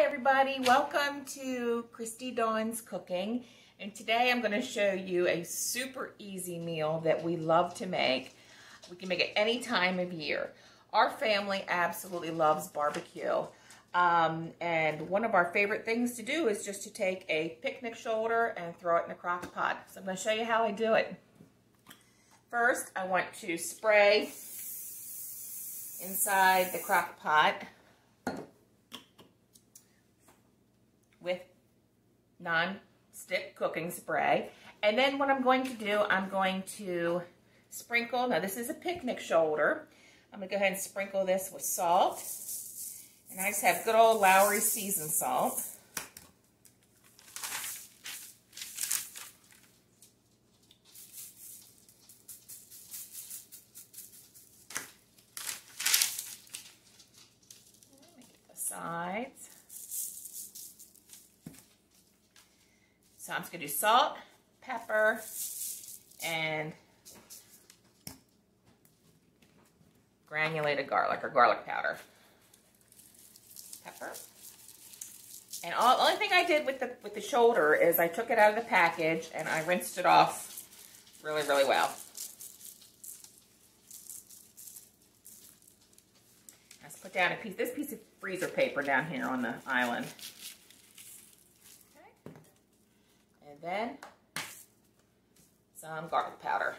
Hi everybody, welcome to Christy Dawn's Cooking, and today I'm going to show you a super easy meal that we love to make. We can make it any time of year. Our family absolutely loves barbecue, and one of our favorite things to do is just to take a picnic shoulder and throw it in a crock pot. So I'm going to show you how I do it. First, I want to spray inside the crock pot with non-stick cooking spray. And then what I'm going to do, I'm going to sprinkle, now this is a picnic shoulder. I'm going to go ahead and sprinkle this with salt. And I just have good old Lowry seasoned salt. Let me get the sides. So I'm just going to do salt, pepper, and granulated garlic or garlic powder. Pepper. And the only thing I did with the shoulder is I took it out of the package and I rinsed it off really, really well. Let's put down this piece of freezer paper down here on the island. And then some garlic powder.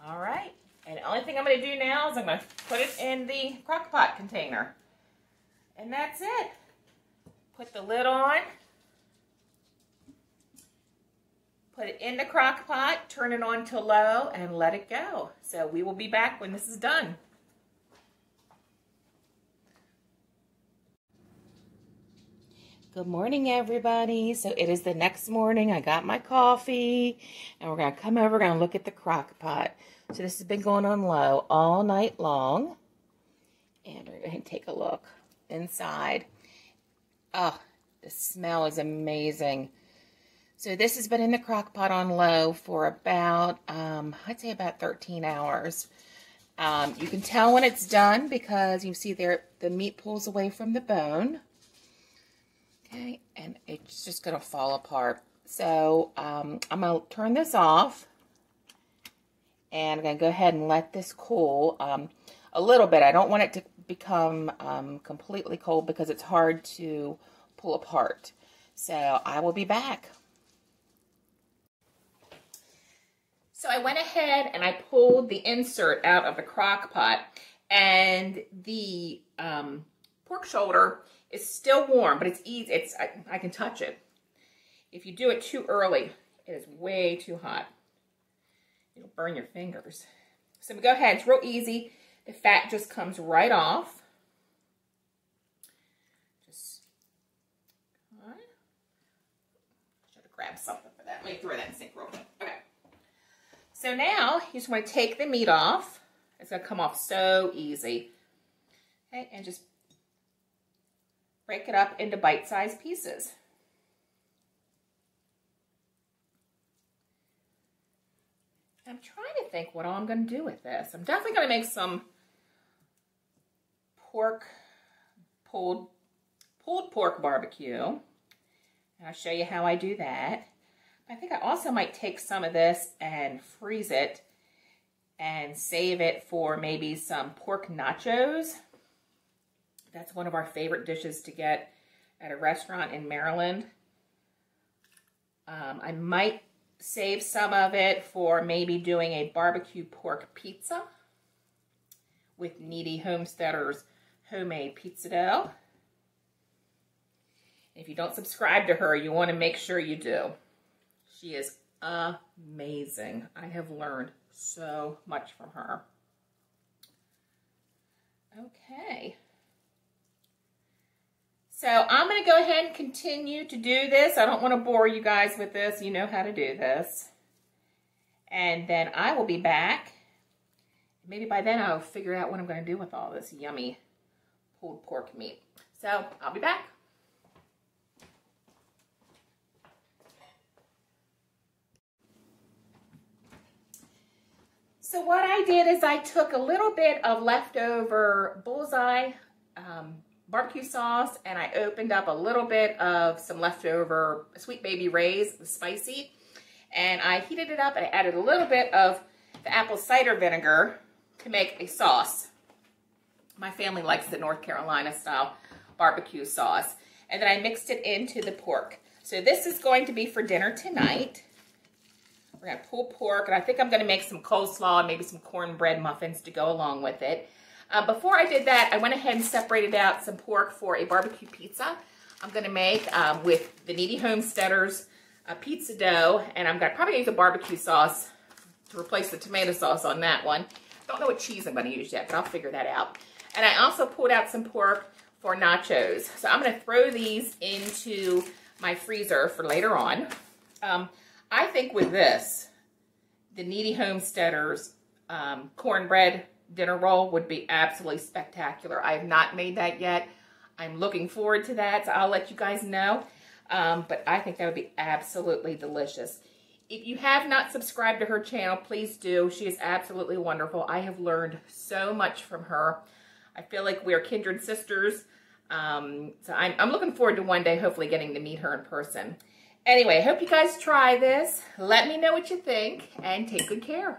All right, and the only thing I'm going to do now is I'm going to put it in the crock pot container. And that's it. Put the lid on. Put it in the crock pot, turn it on to low, and let it go. So we will be back when this is done. Good morning, everybody. So it is the next morning. I got my coffee, and we're going to come over, we're going to look at the crock pot. So this has been going on low all night long. And we're going to take a look inside. Oh, the smell is amazing. So this has been in the crock pot on low for about, I'd say about 13 hours. You can tell when it's done because you see there the meat pulls away from the bone. Okay, and it's just going to fall apart. So I'm going to turn this off. And I'm going to go ahead and let this cool a little bit. I don't want it to become completely cold because it's hard to pull apart. So I will be back. So I went ahead and I pulled the insert out of the crock pot. And the pork shoulder is still warm, but it's easy. I can touch it. If you do it too early, it is way too hot. It'll burn your fingers. So we go ahead, it's real easy. The fat just comes right off. Should have grabbed something for that. Let me throw that in the sink real quick. Okay. So now you just want to take the meat off. It's going to come off so easy. Okay, and just break it up into bite-sized pieces. I'm trying to think what all I'm going to do with this. I'm definitely going to make some pulled pork barbecue. And I'll show you how I do that. I think I also might take some of this and freeze it and save it for maybe some pork nachos. That's one of our favorite dishes to get at a restaurant in Maryland. I might save some of it for maybe doing a barbecue pork pizza with Needy Homesteader's homemade pizza dough. If you don't subscribe to her, you want to make sure you do. She is amazing. I have learned so much from her. Okay. So I'm going to go ahead and continue to do this. I don't want to bore you guys with this. You know how to do this. And then I will be back. Maybe by then I'll figure out what I'm going to do with all this yummy pulled pork meat. So I'll be back. So what I did is I took a little bit of leftover Bullseye barbecue sauce, and I opened up a little bit of some leftover Sweet Baby Ray's, the spicy, and I heated it up and I added a little bit of the apple cider vinegar to make a sauce. My family likes the North Carolina style barbecue sauce. And then I mixed it into the pork. So this is going to be for dinner tonight. We're going to pull pork, and I think I'm going to make some coleslaw and maybe some cornbread muffins to go along with it. Before I did that, I went ahead and separated out some pork for a barbecue pizza. I'm going to make with the Needy Homesteaders pizza dough, and I'm going to probably use a barbecue sauce to replace the tomato sauce on that one. Don't know what cheese I'm going to use yet, but I'll figure that out. And I also pulled out some pork for nachos. So I'm going to throw these into my freezer for later on. I think with this, the Needy Homesteaders cornbread dinner roll would be absolutely spectacular. I have not made that yet. I'm looking forward to that, so I'll let you guys know. But I think that would be absolutely delicious. If you have not subscribed to her channel, please do. She is absolutely wonderful. I have learned so much from her. I feel like we are kindred sisters. So I'm looking forward to one day hopefully getting to meet her in person. Anyway, I hope you guys try this. Let me know what you think, and take good care.